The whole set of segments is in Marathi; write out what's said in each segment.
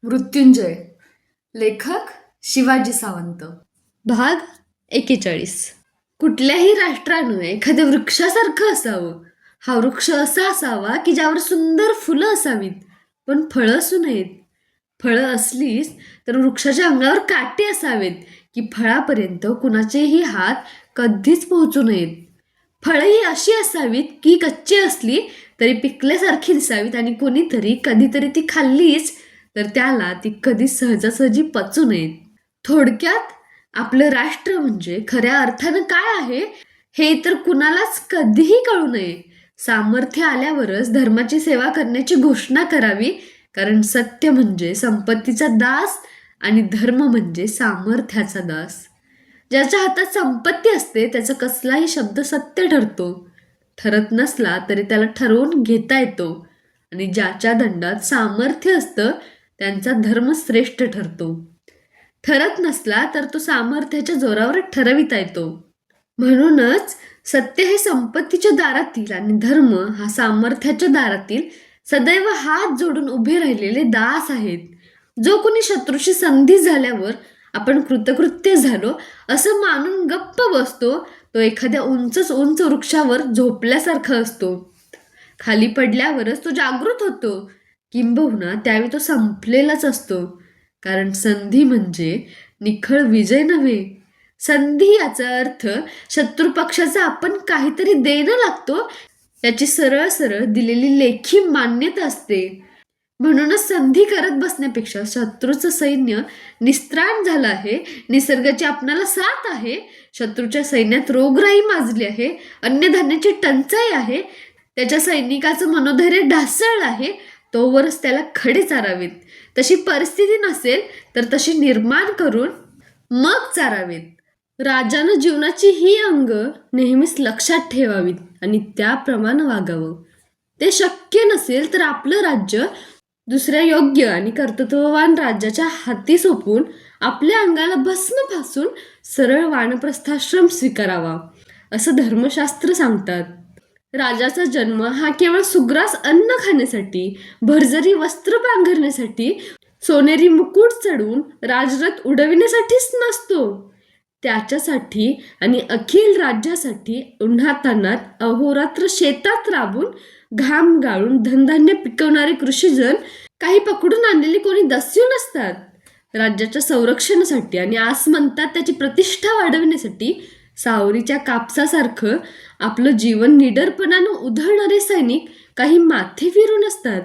मृत्युंजय. लेखक शिवाजी सावंत. भाग 41. कुठल्याही राष्ट्रानं एखाद्या वृक्षासारखं असावं. हा वृक्ष असा असावा की ज्यावर सुंदर फुलं असावीत, पण फळं असू नयेत. फळं असलीच तर वृक्षाच्या अंगावर काटे असावेत की फळापर्यंत कुणाचेही हात कधीच पोहोचू नयेत. फळंही अशी असावीत की कच्ची असली तरी पिकल्यासारखी दिसावीत आणि कोणीतरी कधीतरी ती खाल्लीच तर त्याला ती कधी सहजासहजी पचू नयेत. थोडक्यात आपलं राष्ट्र म्हणजे खऱ्या अर्थानं काय आहे हे इतर कुणालाच कधीही कळू नये. सामर्थ्य आल्यावरच धर्माची सेवा करण्याची घोषणा करावी, कारण सत्य म्हणजे संपत्तीचा दास आणि धर्म म्हणजे सामर्थ्याचा दास. ज्याच्या हातात संपत्ती असते त्याचा कसलाही शब्द सत्य ठरतो. ठरत नसला तरी त्याला ठरवून घेता येतो आणि ज्याच्या दंडात सामर्थ्य असतं त्यांचा धर्म श्रेष्ठ ठरतो. ठरत नसला तर तो सामर्थ्याच्या जोरावर ठरविता येतो. म्हणूनच सत्य हे संपत्तीच्या दारातील आणि धर्म हा सामर्थ्याच्या दारातील सदैव हात जोडून उभे राहिलेले दास आहेत. जो कोणी शत्रूशी संधी झाल्यावर आपण कृतकृत्य झालो असं मानून गप्प बसतो तो एखाद्या उंच वृक्षावर झोपल्यासारखा असतो. खाली पडल्यावरच तो जागृत होतो, किंबहुना त्यावेळी तो संपलेलाच असतो. कारण संधी म्हणजे निखळ विजय नव्हे. संधी याचा अर्थ शत्रुपक्षाचा आपण काहीतरी देणं लागतो त्याची सरळ सरळ दिलेली लेखी मान्यता असते. म्हणूनच संधी करत बसण्यापेक्षा शत्रूचं सैन्य निस्त्राण झालं आहे, निसर्गाची आपणाला साथ आहे, शत्रूच्या सैन्यात रोगराई माजली आहे, अन्नधान्याची टंचाई आहे, त्याच्या सैनिकाचं मनोधैर्य ढासळलं आहे, तोवरच त्याला खडे चारावेत. तशी परिस्थिती नसेल तर तशी निर्माण करून मग चारावेत. राजानं जीवनाची ही अंग नेहमीच लक्षात ठेवावीत आणि त्याप्रमाणे वागावं. ते शक्य नसेल तर आपलं राज्य दुसऱ्या योग्य आणि कर्तृत्ववान राज्याच्या हाती सोपवून आपल्या अंगाला भस्म फासून सरळ वानप्रस्थाश्रम स्वीकारावा असं धर्मशास्त्र सांगतात. राजाचा जन्म हा केवळ सुग्रास अन्न खाण्यासाठी, भरजरी वस्त्र पांघरण्यासाठी, सोनेरी मुकुट चढवून राजरथ उडविण्यासाठीच नसतो. त्याच्यासाठी आणि अखिल राज्यासाठी उन्हातान्हात अहोरात्र शेतात राबून घाम गाळून धनधान्य पिकवणारे कृषीजन काही पकडून आणलेली कोणी दस्यू नसतात. राज्याच्या संरक्षणासाठी आणि आसमंतात त्याची प्रतिष्ठा वाढवण्यासाठी सावरीच्या कापसासारखं आपलं जीवन निडरपणानं उधळणारे सैनिक काही माथे फिरून असतात.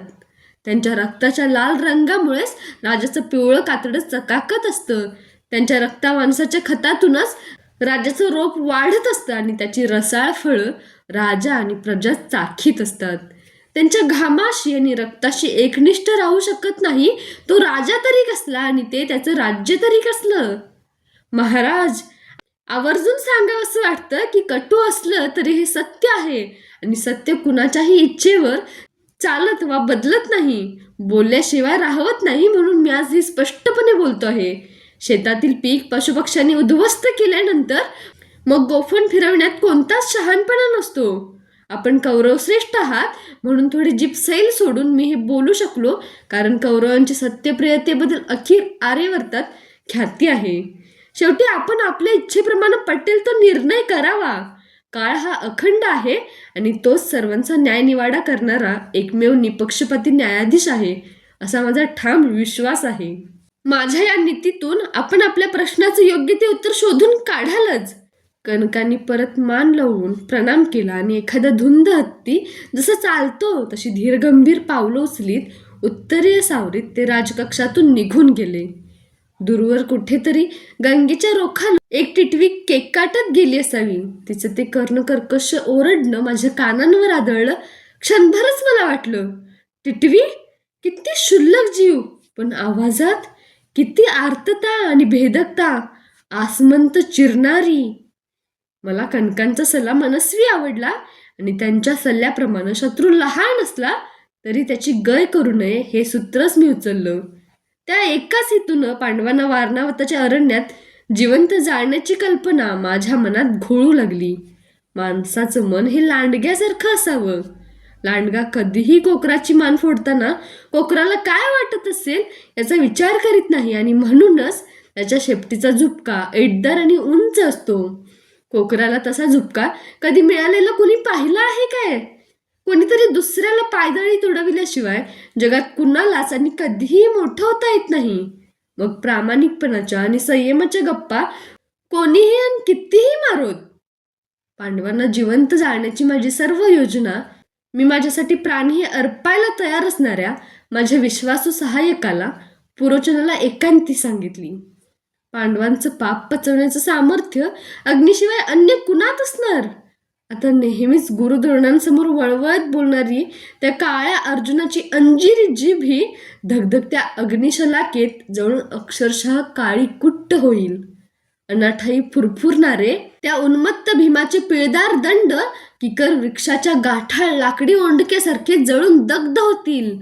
त्यांच्या रक्ताच्या लाल रंगामुळेच राजाचं पिवळं कातडं चकाकत असतं. त्यांच्या रक्तामांसाच्या खतातूनच राजाचं रोप वाढत असतं आणि त्याची रसाळ फळं राजा आणि प्रजा चाखीत असतात. त्यांच्या घामाशी आणि रक्ताशी एकनिष्ठ राहू शकत नाही तो राजा तरी कसला आणि ते त्याचं राज्य तरी कसलं. महाराज, आवर्जून सांगावं असं वाटतं की कटू असलं तरी हे सत्य आहे आणि सत्य कुणाच्याही इच्छेवर चालत वा बदलत नाही, बोलल्याशिवाय राहवत नाही. म्हणून मी आज हे स्पष्टपणे बोलतो आहे. शेतातील पीक पशुपक्ष्यांनी उद्ध्वस्त केल्यानंतर मग गोफण फिरवण्यात कोणताच शहाणपणा नसतो. आपण कौरवश्रेष्ठ आहात म्हणून थोडी जीभसैल सोडून मी हे बोलू शकलो, कारण कौरवांच्या सत्यप्रियतेबद्दल अखिल आर्यवर्तात ख्याती आहे. शेवटी आपण आपल्या इच्छेप्रमाणे पटेल तो निर्णय करावा. काळ हा अखंड आहे आणि तोच सर्वांचा न्यायनिवाडा करणारा एकमेव निपक्षपाती न्यायाधीश आहे असा माझा ठाम विश्वास आहे. माझ्या या नीतीतून आपण आपल्या प्रश्नाचं योग्य ते उत्तर शोधून काढालच. कनकांनी परत मान लावून प्रणाम केला आणि एखादा धुंद हत्ती जसं चालतो तशी धीरगंभीर पावलं उचलीत उत्तरीय सावरीत ते राजकक्षातून निघून गेले. दूरवर कुठेतरी गंगेच्या रोखाला एक टिटवी केकाटत गेली असावी. तिचं ते कर्णकर्कश ओरडणं माझ्या कानांवर आदळलं. क्षणभरच मला वाटलं, टिटवी? किती क्षुल्लक जीव, पण आवाजात किती आर्तता आणि भेदकता, आसमंत चिरणारी. मला कनकांचा सल्ला मनस्वी आवडला आणि त्यांच्या सल्ल्याप्रमाणे शत्रू लहान असला तरी त्याची गय करू नये हे सूत्रच मी उचललं. त्या एकाच हेतूनं पांडवांना वारणावताच्या अरण्यात जिवंत जाळण्याची कल्पना माझ्या मनात घोळू लागली. माणसाचं मन हे लांडग्यासारखं असावं. लांडगा कधीही कोकराची मान फोडताना कोकराला काय वाटत असेल याचा विचार करीत नाही आणि म्हणूनच त्याच्या शेपटीचा झुपका ऐटदार आणि उंच असतो. कोकराला तसा झुपका कधी मिळालेला कोणी पाहिला आहे काय? कोणीतरी दुसऱ्याला पायदळी तुडविल्याशिवाय जगात कुणालाच आणि कधीही मोठं होता येत नाही. मग प्रामाणिकपणाच्या आणि संयमाच्या गप्पा कोणीही आणि कितीही मारोत. पांडवांना जिवंत जाळण्याची माझी सर्व योजना मी माझ्यासाठी प्राणी अर्पायला तयार असणाऱ्या माझ्या विश्वासू सहाय्यकाला पुरोचनाला एकांती सांगितली. पांडवांचं पाप पचवण्याचं सामर्थ्य अग्नीशिवाय अन्य कुणात असणार? आता नेहमीच गुरुद्रोणांसमोर वळवळत बोलणारी त्या काळ्या अर्जुनाची अंजिरी जीभ ही धगधगत्या अग्निशलाकेत जळून अक्षरशः काळी कुट्ट होईल. अनाठाई फुरफुरणारे त्या उन्मत्त भीमाचे पिळदार दंड किकर वृक्षाच्या गाठाळ लाकडी ओंडक्यासारखे जळून दग्ध होतील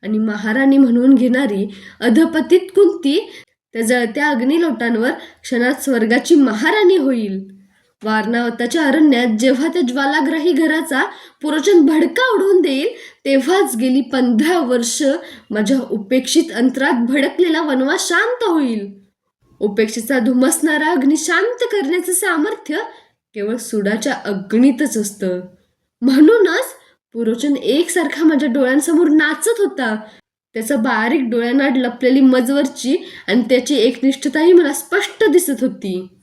आणि महाराणी म्हणून घेणारी अधपतीत कुंती त्या जळत्या अग्निलोटांवर क्षणात स्वर्गाची महाराणी होईल. वारणावताच्या अरण्यात जेव्हा त्या ज्वालाग्राही घराचा पुरोचन भडका उडवून देईल तेव्हाच गेली 15 वर्ष माझ्या उपेक्षित अंतरात भडकलेला वनवास शांत होईल. उपेक्षेचा धुमसणारा अग्नी शांत करण्याचं सामर्थ्य केवळ सुडाच्या अग्नीतच असतं. म्हणूनच पुरोचन एकसारखा माझ्या डोळ्यांसमोर नाचत होता. त्याचा बारीक डोळ्यांआड लपलेली मजवरची आणि त्याची एकनिष्ठताही मला स्पष्ट दिसत होती.